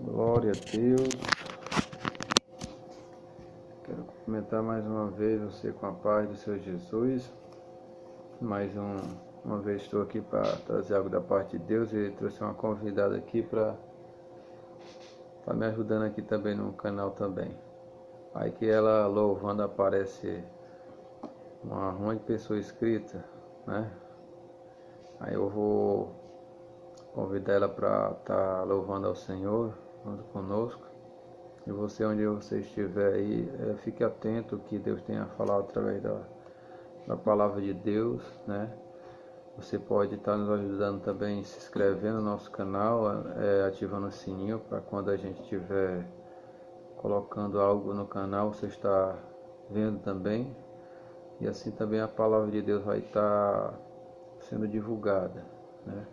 Glória a Deus. Quero cumprimentar mais uma vez você com a paz do Senhor Jesus. Uma vez estou aqui para trazer algo da parte de Deus e trouxe uma convidada aqui para me ajudando aqui também no canal também. Aí que ela louvando aparece uma monte de pessoa inscrita, né? Aí eu vou convidar ela para estar louvando ao Senhor junto conosco. E você, onde você estiver aí, fique atento que Deus tenha falado através da palavra de Deus, né? Você pode estar nos ajudando também se inscrevendo no nosso canal, ativando o sininho para quando a gente estiver colocando algo no canal, você está vendo também. E assim também a palavra de Deus vai estar sendo divulgada, né?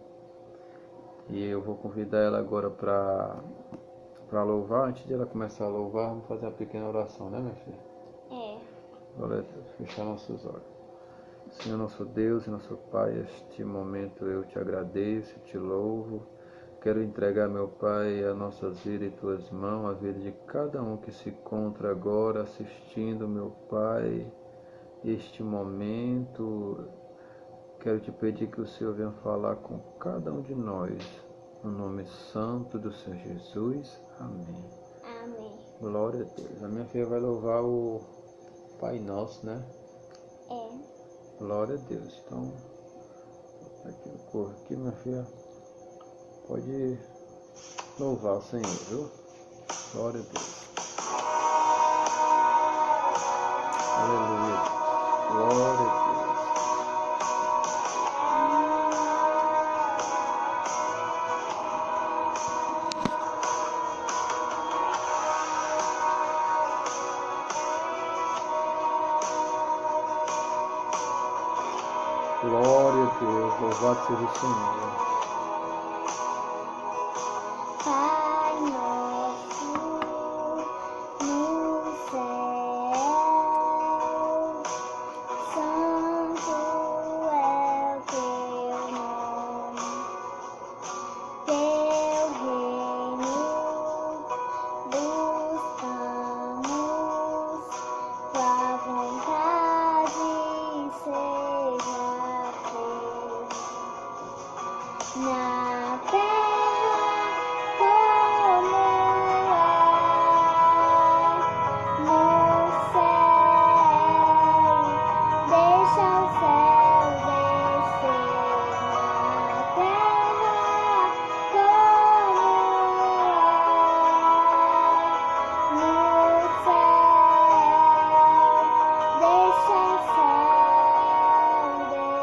E eu vou convidar ela agora para louvar. Antes de ela começar a louvar, vamos fazer uma pequena oração, né, minha filha? Glória a Deus. Fechar nossos olhos. Senhor, nosso Deus e nosso Pai, este momento eu te agradeço, te louvo. Quero entregar, meu Pai, a nossas vidas em tuas mãos, a vida de cada um que se encontra agora assistindo, meu Pai, este momento. Quero te pedir que o Senhor venha falar com cada um de nós, no nome santo do Senhor Jesus. Amém. Amém. Glória a Deus. A minha filha vai louvar o Pai Nosso, né? Glória a Deus. Então, aqui no corpo aqui, minha filha, pode louvar o Senhor, viu? Glória a Deus. Aleluia. Glória a Deus. Glória a Deus, louvado seja o Senhor. Pai nosso no céu, santo é o teu nome, teu reino buscamos, tua vontade seja na terra como no céu, deixa o céu descer na terra como no céu, deixa o céu descer.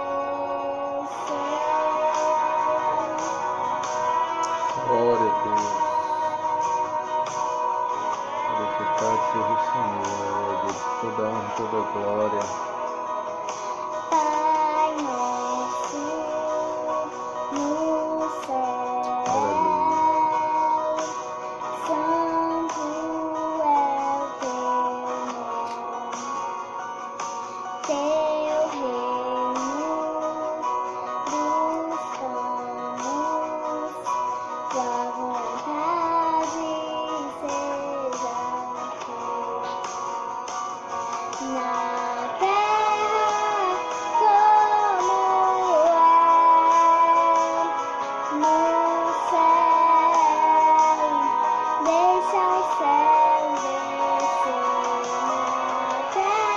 Glória a Deus. Glorificado seja o Senhor, Deus, toda honra, toda glória. Pai nosso no céu, Aleluia. santo é o teu nome, teu reino buscamos, tua vontade seja feita na terra como no céu, deixa o céu descer na terra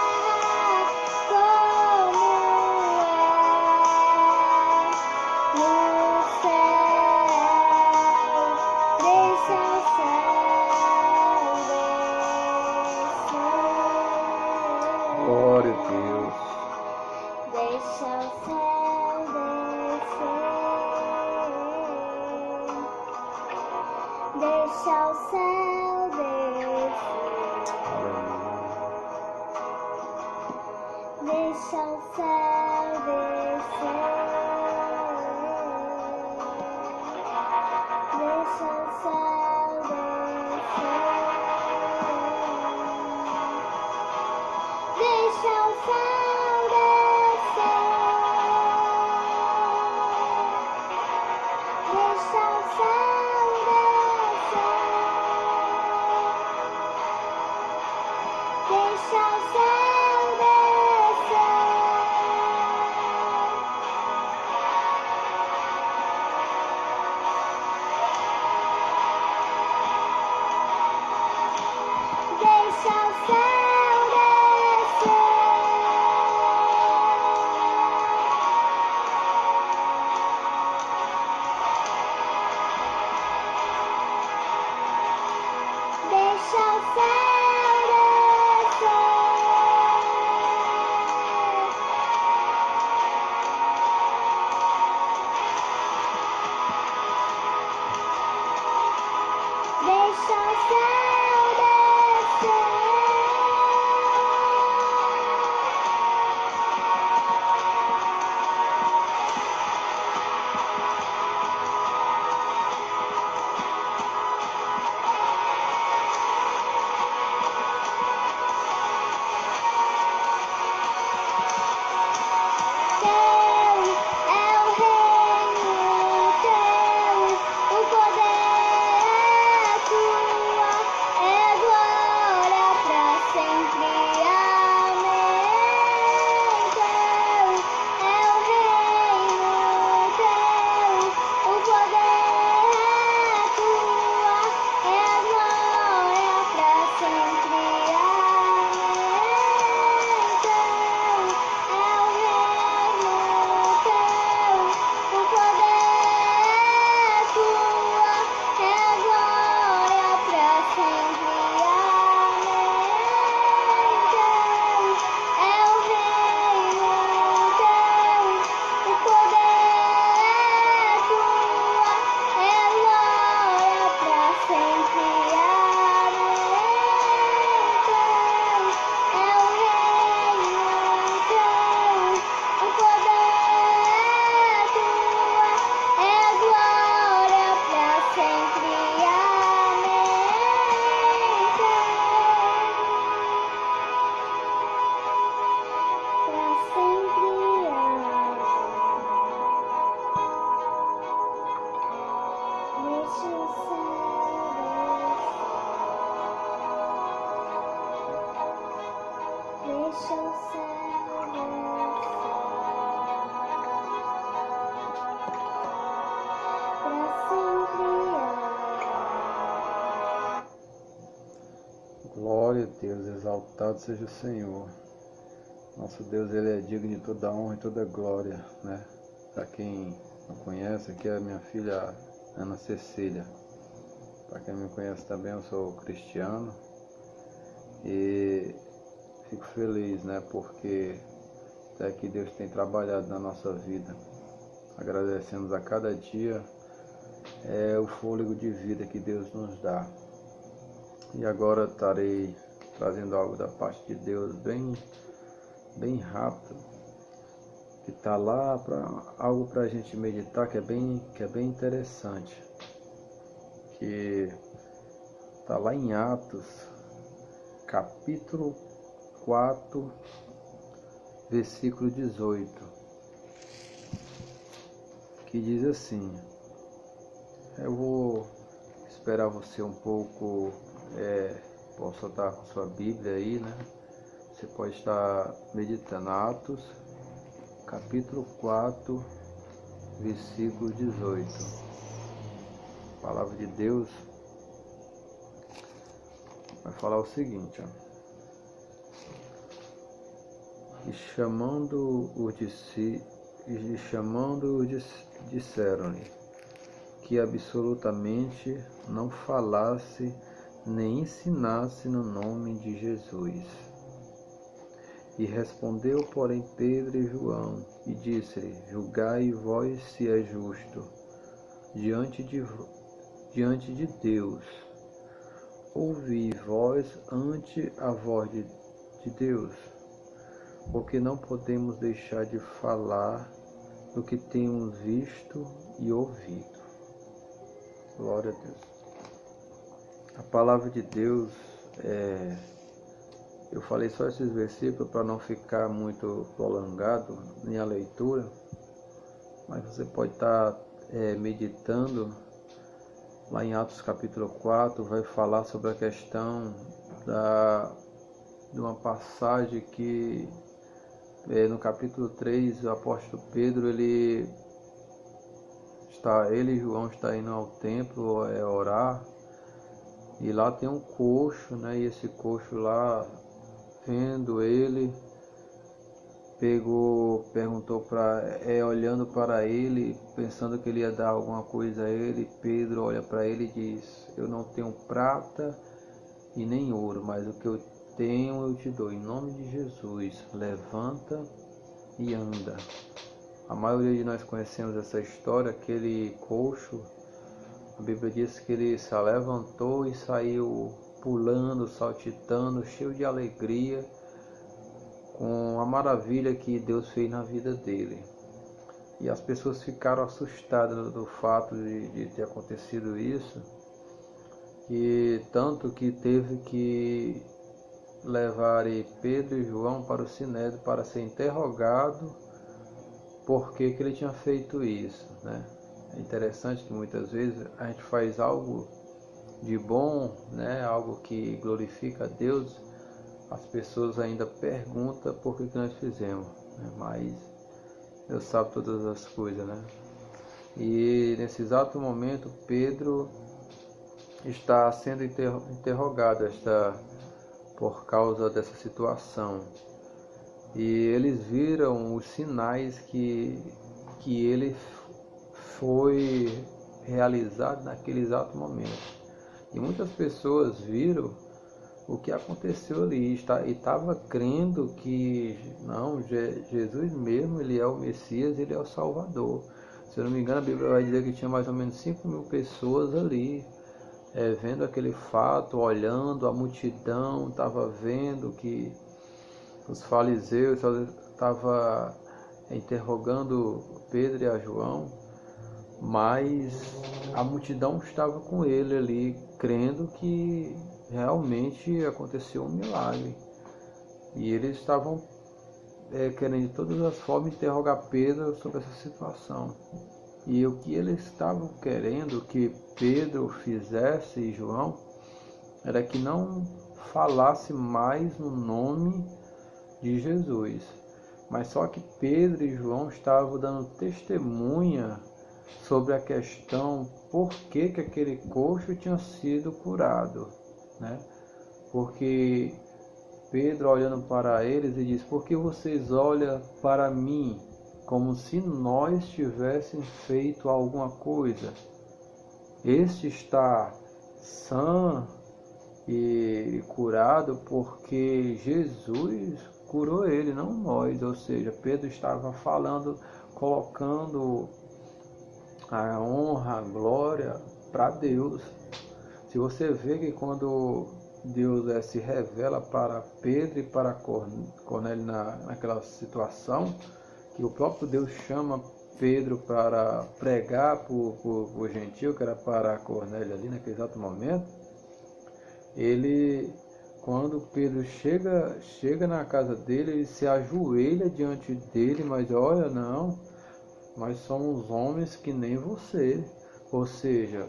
como no céu, deixa o céu descer. Glória a Deus. Deixa o céu descer, deixa o céu descer, Aleluia. deixa o céu descer, deixa o céu descer, deixa o céu descer. Deixa o céu descer. deixa o céu descer. Deixa o céu descer. Deixa o céu descer pra sempre. Glória a Deus, exaltado seja o Senhor. Nosso Deus, Ele é digno de toda honra e toda glória, né? Para quem não conhece, aqui é a minha filha Ana Cecília. Para quem me conhece também, eu sou cristiano e fico feliz, né? Porque até que Deus tem trabalhado na nossa vida. Agradecemos a cada dia o fôlego de vida que Deus nos dá. E agora estarei trazendo algo da parte de Deus bem rápido, que está lá para algo para a gente meditar, que é bem interessante, que está lá em Atos, capítulo 4, versículo 18, que diz assim. Eu vou esperar você um pouco, posso estar com sua Bíblia aí, né? Você pode estar meditando. Atos, capítulo 4, versículo 18. A palavra de Deus vai falar o seguinte, ó. E chamando-o disseram-lhe que absolutamente não falasse nem ensinasse no nome de Jesus. E respondeu, porém, Pedro e João, e disse-lhe: julgai vós se é justo diante de Deus. Ouvi vós ante a voz de Deus, porque não podemos deixar de falar do que temos visto e ouvido. Glória a Deus. A palavra de Deus, eu falei só esses versículos para não ficar muito prolongado minha leitura, mas você pode estar meditando lá em Atos capítulo 4, vai falar sobre a questão de uma passagem que no capítulo 3 o apóstolo Pedro ele e João está indo ao templo orar, e lá tem um coxo, né? E esse coxo lá, vendo ele, perguntou olhando para ele, pensando que ele ia dar alguma coisa a ele. Pedro olha para ele e diz: eu não tenho prata e nem ouro, mas o que eu tenho eu te dou. Em nome de Jesus, levanta e anda. A maioria de nós conhecemos essa história. Aquele coxo, a Bíblia diz que ele se levantou e saiu pulando, saltitando, cheio de alegria, com a maravilha que Deus fez na vida dele. E as pessoas ficaram assustadas do fato de ter acontecido isso, e tanto que teve que levar Pedro e João para o Sinédrio para ser interrogado por que ele tinha feito isso, né? É interessante que muitas vezes a gente faz algo de bom, né? Algo que glorifica a Deus, as pessoas ainda perguntam por que nós fizemos, né? Mas Deus sabe todas as coisas, né? E nesse exato momento Pedro está sendo interrogado por causa dessa situação. E eles viram os sinais que ele foi realizado naquele exato momento. E muitas pessoas viram o que aconteceu ali e estava crendo que não, Jesus mesmo, ele é o Messias, ele é o Salvador. Se eu não me engano, a Bíblia vai dizer que tinha mais ou menos 5.000 pessoas ali, vendo aquele fato, olhando, a multidão estava vendo que os fariseus estavam interrogando Pedro e a João, mas a multidão estava com ele ali, crendo que realmente aconteceu um milagre. E eles estavam querendo de todas as formas interrogar Pedro sobre essa situação. E o que eles estavam querendo que Pedro fizesse e João era que não falasse mais no nome de Jesus. Mas só que Pedro e João estavam dando testemunha sobre a questão por que aquele coxo tinha sido curado, né? Porque Pedro, olhando para eles, e diz: por que vocês olham para mim como se nós tivéssemos feito alguma coisa? Este está sã e curado porque Jesus curou ele, não nós. Ou seja, Pedro estava falando, colocando a honra, a glória para Deus. Se você vê que quando Deus se revela para Pedro e para Cornélio naquela situação, que o próprio Deus chama Pedro para pregar por gentil, que era para Cornélio ali naquele exato momento, quando Pedro chega na casa dele, ele se ajoelha diante dele, mas olha, não, nós somos homens que nem você. Ou seja,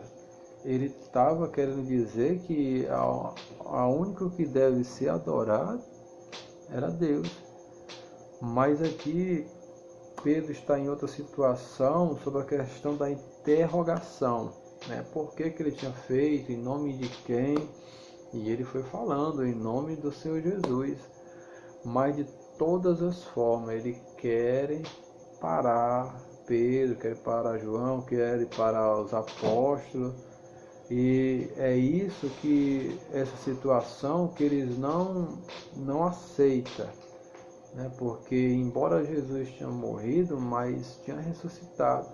ele estava querendo dizer que a única que deve ser adorado era Deus. Mas aqui Pedro está em outra situação sobre a questão da interrogação, né? Por que ele tinha feito, em nome de quem? E ele foi falando em nome do Senhor Jesus. Mas de todas as formas, ele quer parar Pedro, quer parar João, quer parar os apóstolos. E é isso que, essa situação que eles não aceitam, né? Porque embora Jesus tinha morrido, mas tinha ressuscitado.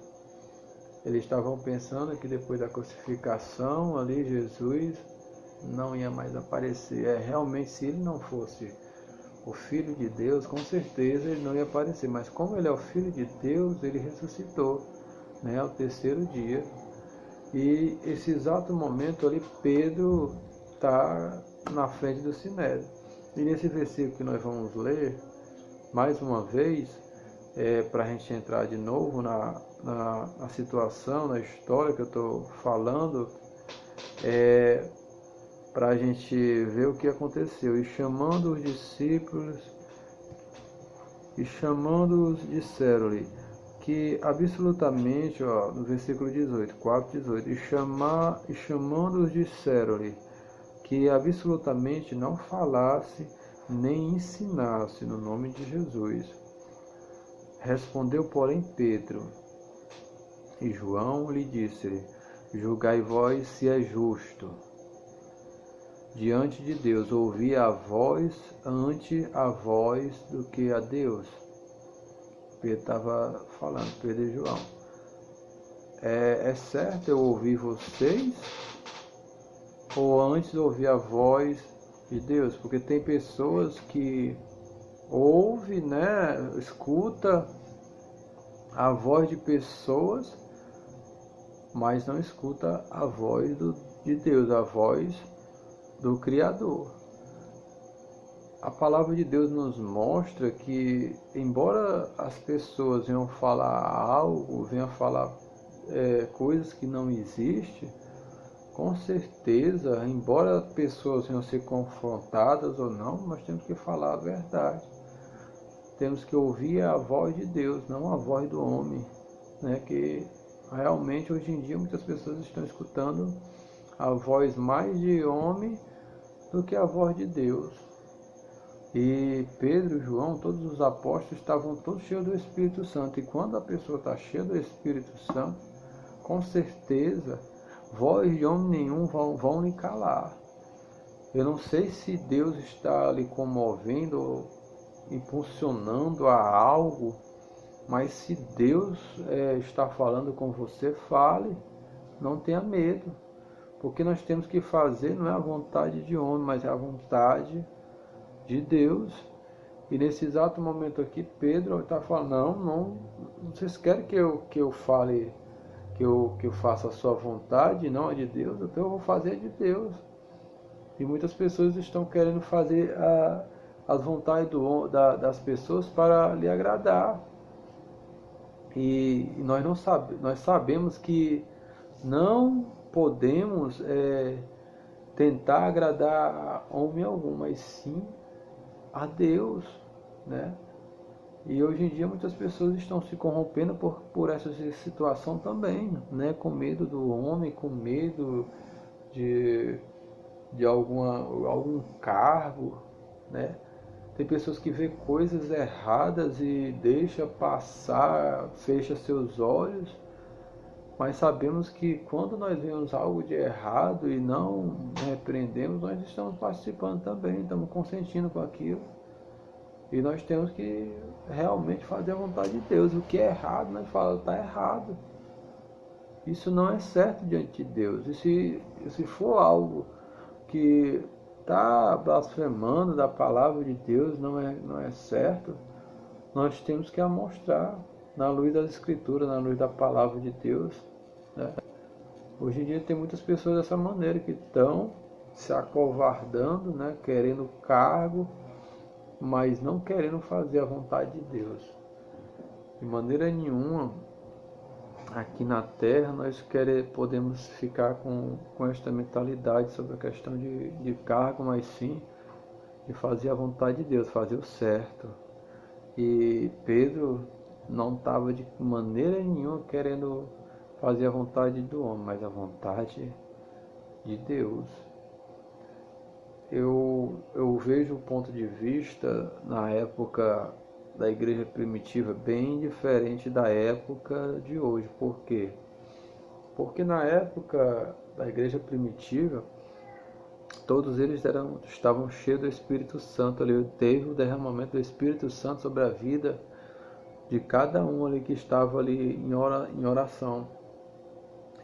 Eles estavam pensando que depois da crucificação ali, Jesus não ia mais aparecer. Realmente, se ele não fosse o Filho de Deus, com certeza ele não ia aparecer. Mas como ele é o Filho de Deus, ele ressuscitou, né, ao terceiro dia. E esse exato momento ali, Pedro está na frente do Sinédrio. E nesse versículo que nós vamos ler, mais uma vez, para a gente entrar de novo na situação, na história que eu estou falando, para a gente ver o que aconteceu. E chamando os discípulos, disseram-lhe que absolutamente, no versículo 18, 4:18, e chamando-os disseram-lhe que absolutamente não falasse nem ensinasse no nome de Jesus. Respondeu, porém, Pedro e João lhe disse: julgai vós se é justo. diante de Deus, ouvir a voz ante a voz do que a Deus. Pedro estava falando, Pedro e João. É certo eu ouvir vocês ou antes ouvir a voz de Deus? Porque tem pessoas que ouvem, né, escuta a voz de pessoas, mas não escuta a voz de Deus, a voz do Criador. A palavra de Deus nos mostra que, embora as pessoas venham falar algo, venham falar coisas que não existem, com certeza, embora pessoas venham ser confrontadas ou não, nós temos que falar a verdade. Temos que ouvir a voz de Deus, não a voz do homem, né? Que realmente hoje em dia muitas pessoas estão escutando a voz mais de homem do que a voz de Deus. E Pedro, João, todos os apóstolos estavam todos cheios do Espírito Santo. E quando a pessoa está cheia do Espírito Santo, com certeza, voz de homem nenhum vão lhe calar. Eu não sei se Deus está lhe comovendo, impulsionando a algo, mas se Deus está falando com você, fale, não tenha medo. Porque nós temos que fazer, não é a vontade de homem, mas é a vontade de Deus. E nesse exato momento aqui, Pedro está falando, não, vocês querem que eu fale, que eu faça a sua vontade, não a de Deus? Então eu vou fazer a de Deus. E muitas pessoas estão querendo fazer as vontades das pessoas para lhe agradar. E nós sabemos que não podemos tentar agradar a homem algum, mas sim a Deus, né? E hoje em dia muitas pessoas estão se corrompendo por essa situação também, né? Com medo do homem, com medo de algum cargo, né? Tem pessoas que vê coisas erradas e deixa passar, fecha seus olhos, mas sabemos que quando nós vemos algo de errado e não repreendemos, nós estamos participando também, estamos consentindo com aquilo. E nós temos que realmente fazer a vontade de Deus. O que é errado, nós falamos, está errado. Isso não é certo diante de Deus. E se for algo que está blasfemando da palavra de Deus, não é certo, nós temos que mostrar na luz das Escrituras, na luz da palavra de Deus, né? Hoje em dia tem muitas pessoas dessa maneira, que estão se acovardando, né? Querendo cargo, mas não querendo fazer a vontade de Deus. De maneira nenhuma, aqui na Terra, nós podemos ficar com esta mentalidade sobre a questão de cargo, mas sim de fazer a vontade de Deus, fazer o certo. E Pedro não estava de maneira nenhuma querendo fazer a vontade do homem, mas a vontade de Deus. Eu vejo o ponto de vista na época da igreja primitiva bem diferente da época de hoje. Por quê? Porque na época da igreja primitiva, todos eles estavam cheios do Espírito Santo. Ali teve o derramamento do Espírito Santo sobre a vida de cada um ali que estava ali em oração.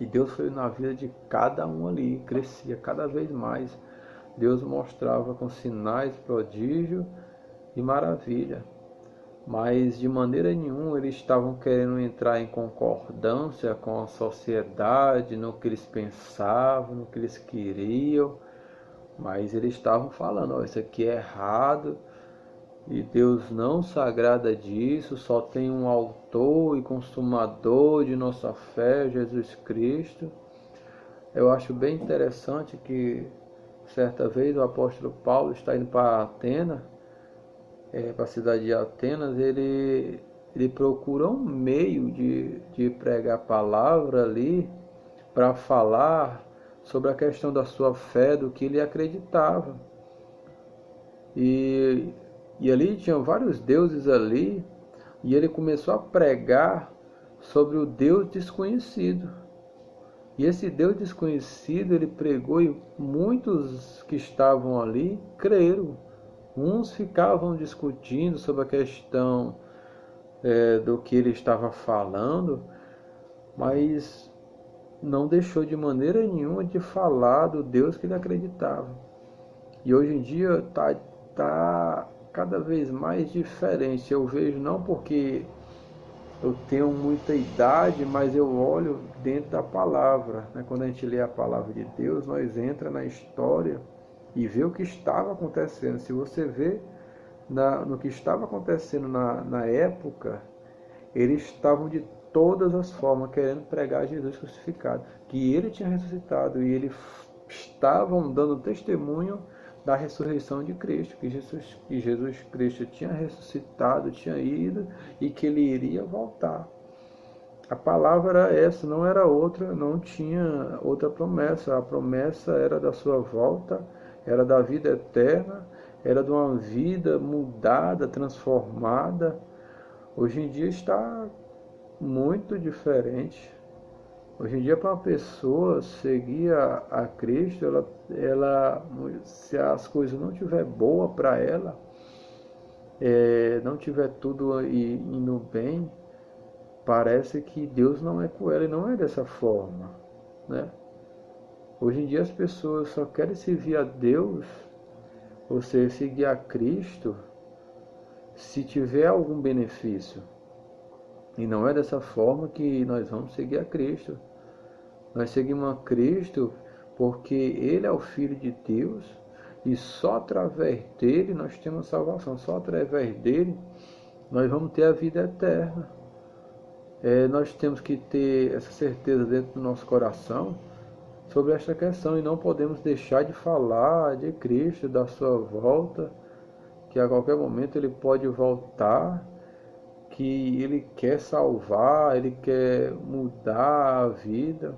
E Deus foi na vida de cada um ali, crescia cada vez mais. Deus mostrava com sinais, prodígio e maravilha. Mas de maneira nenhuma eles estavam querendo entrar em concordância com a sociedade, no que eles pensavam, no que eles queriam. Mas eles estavam falando, isso aqui é errado, e Deus não se agrada disso, só tem um autor e consumador de nossa fé, Jesus Cristo. Eu acho bem interessante que certa vez o apóstolo Paulo está indo para Atenas, para a cidade de Atenas, ele procura um meio de pregar a palavra ali, para falar sobre a questão da sua fé, do que ele acreditava. E ali tinham vários deuses ali, e ele começou a pregar sobre o Deus desconhecido. E esse Deus desconhecido, ele pregou e muitos que estavam ali creram. Uns ficavam discutindo sobre a questão do que ele estava falando, mas não deixou de maneira nenhuma de falar do Deus que ele acreditava. E hoje em dia tá cada vez mais diferente. Eu vejo não porque eu tenho muita idade, mas eu olho dentro da palavra, né? Quando a gente lê a palavra de Deus, nós entra na história e vê o que estava acontecendo. Se você vê no que estava acontecendo na época, eles estavam de todas as formas querendo pregar Jesus crucificado, que ele tinha ressuscitado, e eles estavam dando testemunho da ressurreição de Cristo, que Jesus Cristo tinha ressuscitado, tinha ido e que ele iria voltar. A palavra era essa, não era outra, não tinha outra promessa. A promessa era da sua volta, era da vida eterna, era de uma vida mudada, transformada. Hoje em dia está muito diferente. Hoje em dia, para uma pessoa seguir a Cristo, se as coisas não tiver boa para ela, não tiver tudo indo bem, parece que Deus não é com ela, e não é dessa forma, né? Hoje em dia as pessoas só querem servir a Deus, ou seja, seguir a Cristo, se tiver algum benefício. E não é dessa forma que nós vamos seguir a Cristo. Nós seguimos a Cristo porque Ele é o Filho de Deus e só através dele nós temos salvação. Só através dele nós vamos ter a vida eterna. Nós temos que ter essa certeza dentro do nosso coração sobre esta questão e não podemos deixar de falar de Cristo, da sua volta, que a qualquer momento Ele pode voltar, que Ele quer salvar, Ele quer mudar a vida.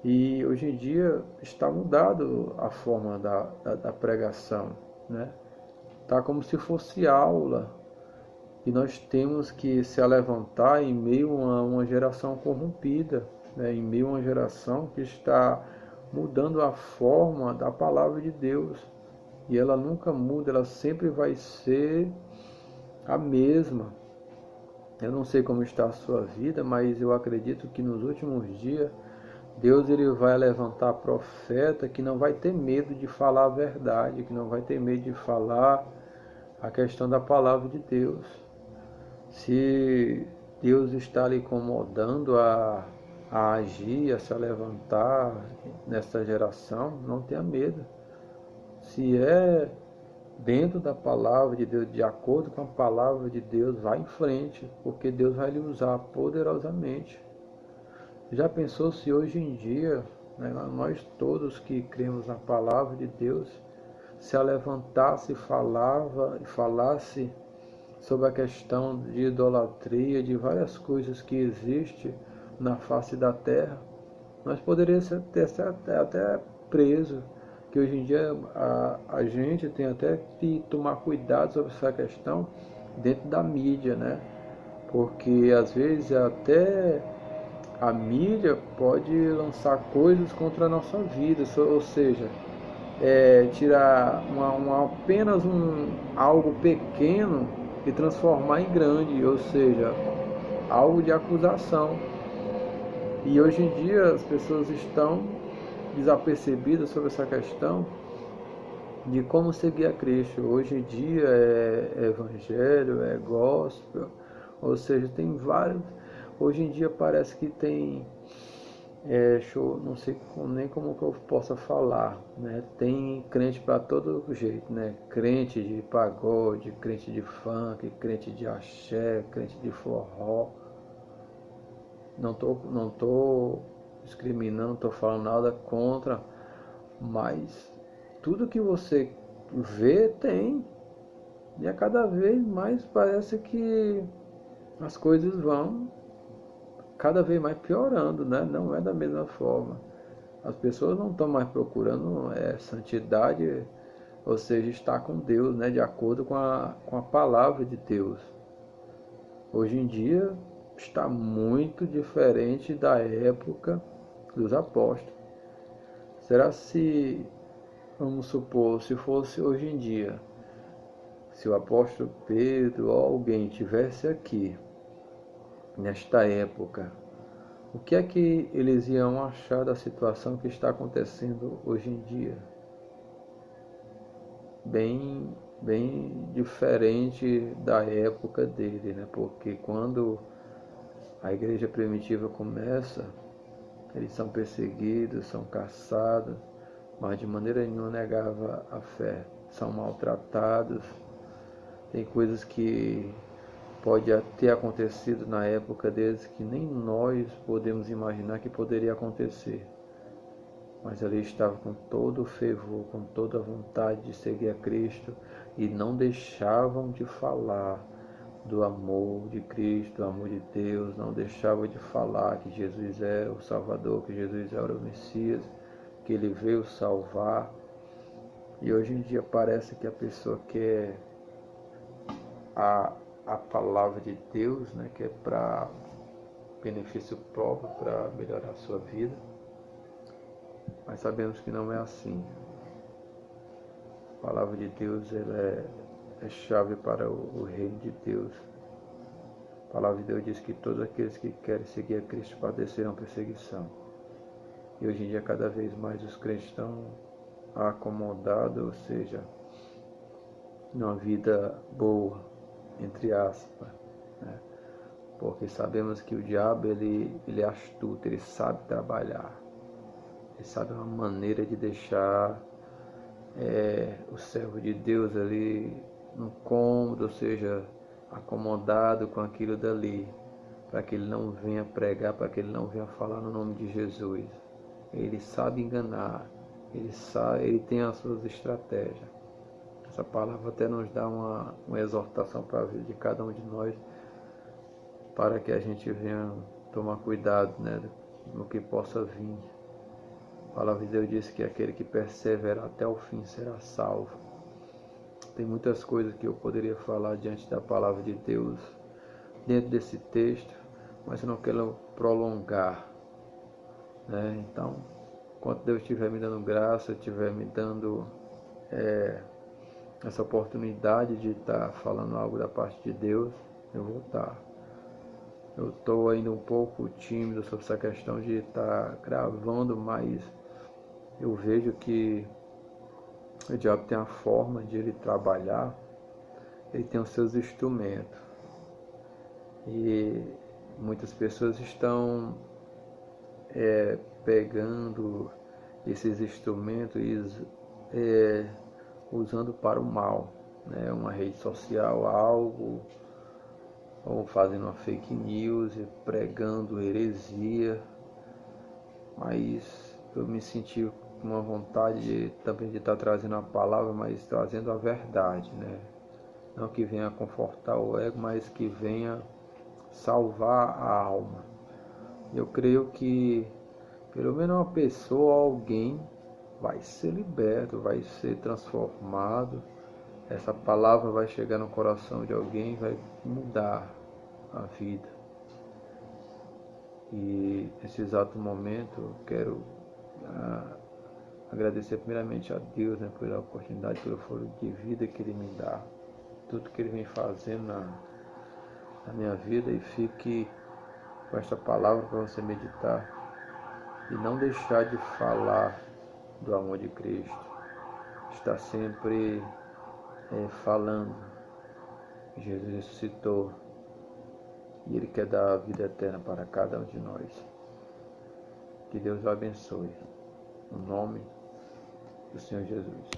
E hoje em dia está mudado a forma da pregação, né? Está como se fosse aula. E nós temos que se levantar em meio a uma geração corrompida, né? Em meio a uma geração que está mudando a forma da palavra de Deus. E ela nunca muda, ela sempre vai ser a mesma. Eu não sei como está a sua vida, mas eu acredito que nos últimos dias Deus ele vai levantar profeta que não vai ter medo de falar a verdade, que não vai ter medo de falar a questão da palavra de Deus. Se Deus está lhe incomodando a agir, a se levantar nessa geração, não tenha medo. Se é dentro da palavra de Deus, de acordo com a palavra de Deus, vá em frente, porque Deus vai lhe usar poderosamente. Já pensou se hoje em dia, né, nós todos que cremos na palavra de Deus, se levantasse e falasse sobre a questão de idolatria, de várias coisas que existem na face da terra, nós poderíamos ter até preso, que hoje em dia a gente tem até que tomar cuidado sobre essa questão dentro da mídia, né? Porque às vezes até a mídia pode lançar coisas contra a nossa vida, ou seja, tirar apenas algo pequeno e transformar em grande, ou seja, algo de acusação. E hoje em dia as pessoas estão desapercebidas sobre essa questão de como seguir a Cristo. Hoje em dia é evangelho, é gospel, ou seja, tem vários. Hoje em dia parece que tem, não sei nem como que eu possa falar, né? Tem crente para todo jeito, né? Crente de pagode, crente de funk, crente de axé, crente de forró. Não tô discriminando, não tô falando nada contra, mas tudo que você vê tem, e a cada vez mais parece que as coisas vão cada vez mais piorando, né? Não é da mesma forma. As pessoas não estão mais procurando santidade, ou seja, estar com Deus, né? De acordo com a palavra de Deus. Hoje em dia está muito diferente da época dos apóstolos. Será se, vamos supor, se fosse hoje em dia, se o apóstolo Pedro ou alguém tivesse aqui, nesta época, o que é que eles iam achar da situação que está acontecendo hoje em dia? Bem diferente da época dele, né? Porque quando a igreja primitiva começa, eles são perseguidos, são caçados, mas de maneira nenhuma negava a fé. São maltratados. Tem coisas que pode ter acontecido na época deles que nem nós podemos imaginar que poderia acontecer. Mas ali estava com todo o fervor, com toda a vontade de seguir a Cristo e não deixavam de falar do amor de Cristo, do amor de Deus, não deixavam de falar que Jesus era o Salvador, que Jesus era o Messias, que Ele veio salvar. E hoje em dia parece que a pessoa quer a palavra de Deus, né, que é para benefício próprio, para melhorar a sua vida. Mas sabemos que não é assim. A palavra de Deus ela é chave para o reino de Deus. A palavra de Deus diz que todos aqueles que querem seguir a Cristo padecerão perseguição. E hoje em dia cada vez mais os crentes estão acomodados, ou seja, numa vida boa, entre aspas, né? Porque sabemos que o diabo ele é astuto, ele sabe trabalhar. Ele sabe uma maneira de deixar o servo de Deus ali no cômodo, ou seja, acomodado com aquilo dali, para que ele não venha pregar, para que ele não venha falar no nome de Jesus. Ele sabe enganar, ele tem as suas estratégias. Essa palavra até nos dá uma exortação para a vida de cada um de nós, para que a gente venha tomar cuidado, né, no que possa vir. A palavra de Deus diz que aquele que persevera até o fim será salvo. Tem muitas coisas que eu poderia falar diante da palavra de Deus dentro desse texto, mas eu não quero prolongar, né? Então, enquanto Deus estiver me dando graça, estiver me dando essa oportunidade de estar falando algo da parte de Deus, eu vou estar. Eu estou ainda um pouco tímido sobre essa questão de estar gravando, mas eu vejo que o diabo tem a forma de ele trabalhar, ele tem os seus instrumentos. E muitas pessoas estão pegando esses instrumentos e usando para o mal, né? Uma rede social, algo, ou fazendo uma fake news e pregando heresia. Mas eu me senti com uma vontade também de estar trazendo a palavra, mas trazendo a verdade, né? Não que venha confortar o ego, mas que venha salvar a alma. Eu creio que pelo menos uma pessoa, alguém vai ser liberto, vai ser transformado. Essa palavra vai chegar no coração de alguém, vai mudar a vida. E nesse exato momento eu quero agradecer primeiramente a Deus, né, pela oportunidade, pelo fôlego de vida que Ele me dá, tudo que Ele vem fazendo na minha vida, e fique com esta palavra para você meditar e não deixar de falar do amor de Cristo. Está sempre falando que Jesus ressuscitou e Ele quer dar a vida eterna para cada um de nós. Que Deus o abençoe. No nome do Senhor Jesus.